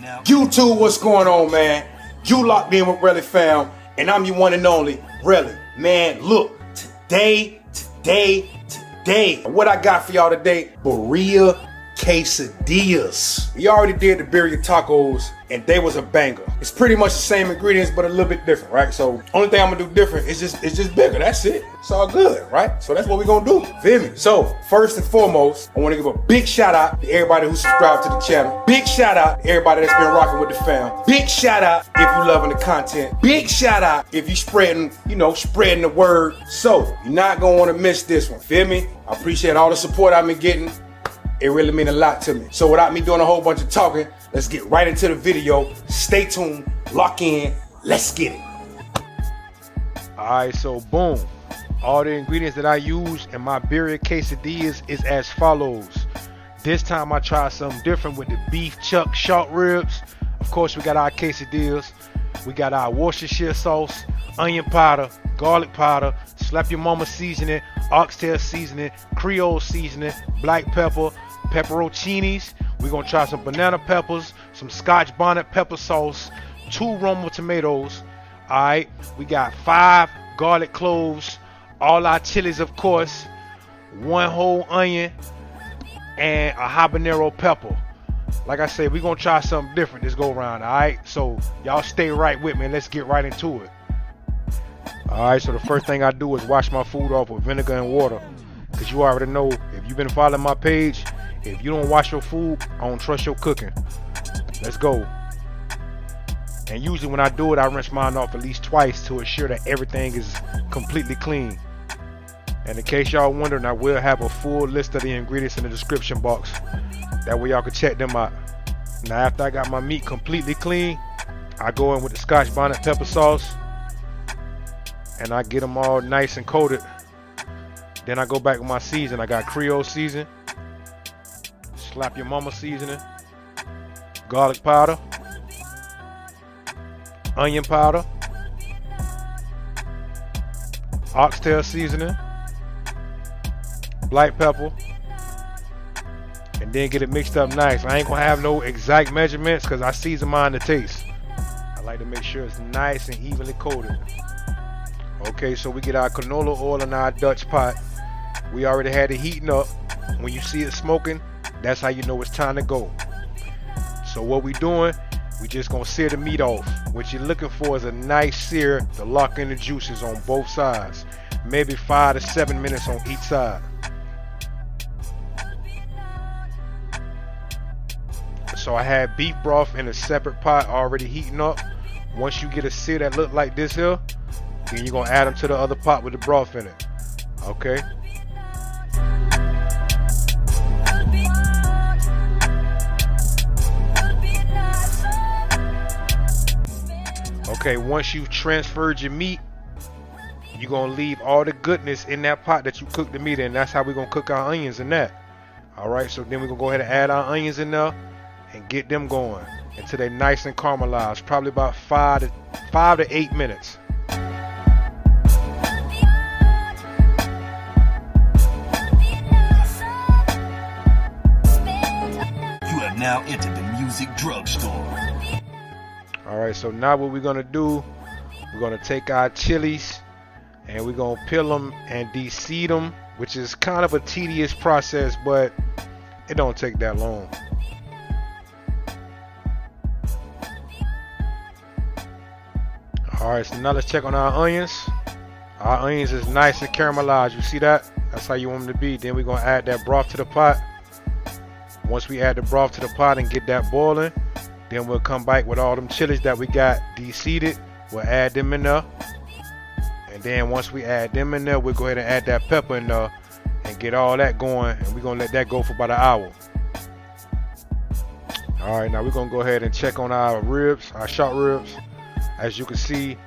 YouTube, what's going on, man? You locked in with Relifam, and I'm your one and only Relly. Man, look, today, what I got for y'all today, Birria Quesadillas. We already did the birria tacos, and they was a banger. It's pretty much the same ingredients, but a little bit different, right? So, only thing I'm gonna do different is just bigger. That's it. It's all good, right? So that's what we gonna do. Feel me? So, first and foremost, I wanna give a big shout out to everybody who subscribed to the channel. Big shout out to everybody that's been rocking with the fam. Big shout out if you loving the content. Big shout out if you spreading the word. So, you're not gonna wanna miss this one. Feel me? I appreciate all the support I've been getting. It really means a lot to me. So without me doing a whole bunch of talking, let's get right into the video. Stay tuned, lock in, let's get it. Alright, so boom. All the ingredients that I use in my Birria Quesadillas is as follows. This time I tried something different with the beef chuck short ribs. Of course, we got our quesadillas. We got our Worcestershire sauce, onion powder, garlic powder, slap your mama seasoning, Oxtail seasoning, Creole seasoning, black pepper, pepperoncinis. We're gonna try some banana peppers, some Scotch bonnet pepper sauce, 2 Roma tomatoes. Alright, we got 5 garlic cloves, all our chilies of course, 1 whole onion, and a habanero pepper. Like I said, we're gonna try something different this go around. Alright, so y'all stay right with me and let's get right into it. Alright, so the first thing I do is wash my food off with vinegar and water. Cause you already know, if you've been following my page, if you don't wash your food, I don't trust your cooking. Let's go. And usually when I do it, I rinse mine off at least twice to ensure that everything is completely clean. And in case y'all wondering, I will have a full list of the ingredients in the description box. That way y'all can check them out. Now after I got my meat completely clean, I go in with the Scotch bonnet pepper sauce. And I get them all nice and coated. Then I go back with my season. I got Creole season, slap your mama seasoning, garlic powder, onion powder, Oxtail seasoning, black pepper, and then get it mixed up nice. I ain't gonna have no exact measurements because I season mine to taste. I like to make sure it's nice and evenly coated. Okay, so we get our canola oil in our Dutch pot. We already had it heating up. When you see it smoking, that's how you know it's time to go. So what we doing, we just gonna sear the meat off. What you're looking for is a nice sear to lock in the juices on both sides. Maybe 5 to 7 minutes on each side. So I had beef broth in a separate pot already heating up. Once you get a sear that look like this here, then you're gonna add them to the other pot with the broth in it. Okay. Okay, once you've transferred your meat, you're gonna leave all the goodness in that pot that you cooked the meat in. That's how we're gonna cook our onions in that. Alright, so then we're gonna go ahead and add our onions in there and get them going until they're nice and caramelized. Probably about 5 to 8 minutes. Now entered the music drugstore. Alright, so now what we're gonna do, we're gonna take our chilies and we're gonna peel them and de-seed them, which is kind of a tedious process, but it don't take that long. Alright, so now let's check on our onions. Our onions is nice and caramelized. You see that? That's how you want them to be. Then we're gonna add that broth to the pot. Once we add the broth to the pot and get that boiling, then we'll come back with all them chilies that we got de-seeded. We'll add them in there. And then once we add them in there, we'll go ahead and add that pepper in there and get all that going. And we're going to let that go for about an hour. Alright, now we're going to go ahead and check on our ribs, our short ribs. As you can see,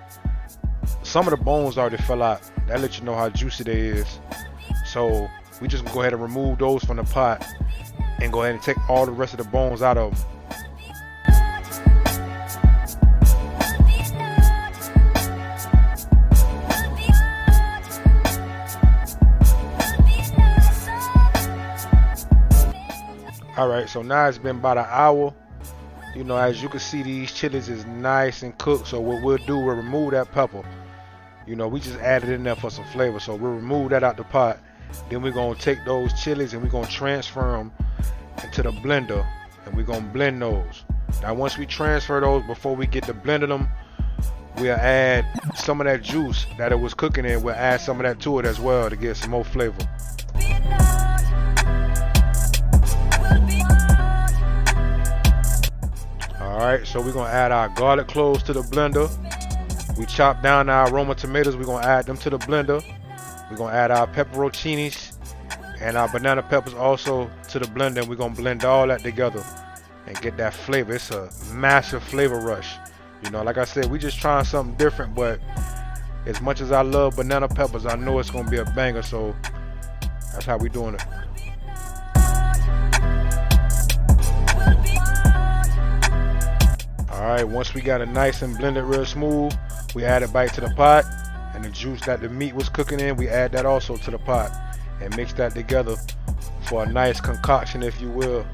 some of the bones already fell out. That lets you know how juicy they is. So we just go ahead and remove those from the pot and go ahead and take all the rest of the bones out of them. Alright, so now it's been about an hour. You know, as you can see, these chilies is nice and cooked. So what we'll do, we'll remove that pepper. You know, we just added in there for some flavor. So we'll remove that out the pot. Then we're going to take those chilies and we're going to transfer them into the blender. And we're going to blend those. Now, once we transfer those, before we get to blending them, we'll add some of that juice that it was cooking in. We'll add some of that to it as well to get some more flavor. Alright, so we're going to add our garlic cloves to the blender. We chop down our Roma tomatoes. We're going to add them to the blender. We're going to add our pepperoncinis and our banana peppers also to the blender. And we're going to blend all that together and get that flavor. It's a massive flavor rush. You know, like I said, we just trying something different. But as much as I love banana peppers, I know it's going to be a banger. So that's how we doing it. Alright, once we got it nice and blended real smooth, we add it back to the pot, and the juice that the meat was cooking in, we add that also to the pot and mix that together for a nice concoction, if you will.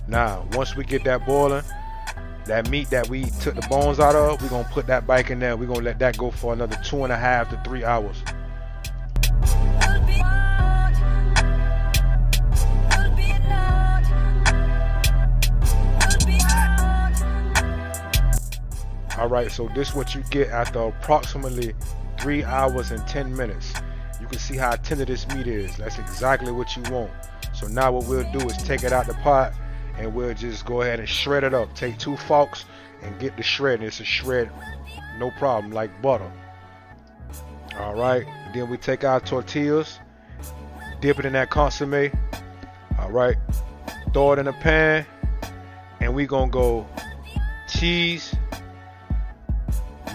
Now, once we get that boiling, that meat that we took the bones out of, we're going to put that back in there. We're going to let that go for another 2.5 to 3 hours. Alright, so this is what you get after approximately 3 hours and 10 minutes. You can see how tender this meat is. That's exactly what you want. So now what we'll do is take it out the pot and we'll just go ahead and shred it up. Take 2 forks and get the shred. It's a shred, no problem, like butter. Alright, then we take our tortillas, dip it in that consomme. Alright, throw it in a pan, and we gonna go cheese,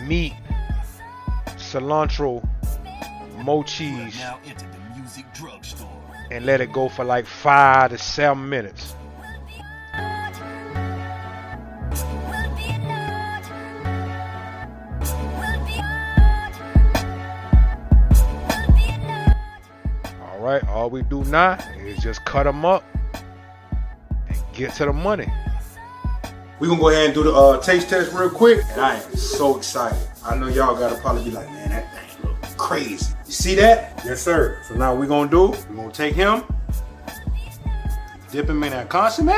meat, cilantro, more cheese, Now enter the music drugstore. and let it go for like 5 to 7 minutes. Alright, all we do now is just cut them up and get to the money. We're gonna go ahead and do the taste test real quick. And I am so excited. I know y'all gotta probably be like, man, that thing look crazy. You see that? Yes, sir. So now we're gonna do, we're gonna take him, dip him in that consomme.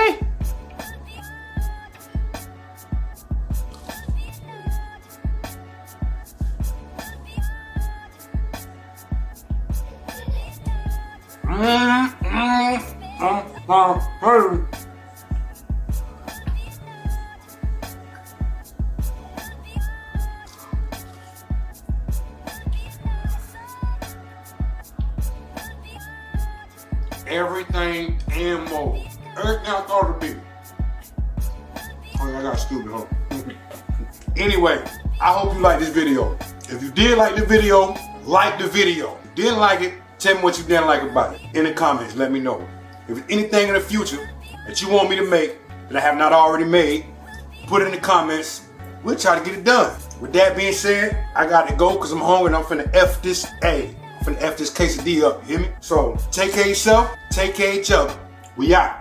Everything and more. Everything I thought it'd be. Oh, I got stupid, huh? Anyway, I hope you like this video. If you did like the video, like the video. If you didn't like it, tell me what you didn't like about it. In the comments, let me know. If there's anything in the future that you want me to make that I have not already made, put it in the comments. We'll try to get it done. With that being said, I got to go because I'm hungry and I'm finna F this A. I'm finna F this quesadilla up, you hear me? So, take care of yourself, take care of each other. We out.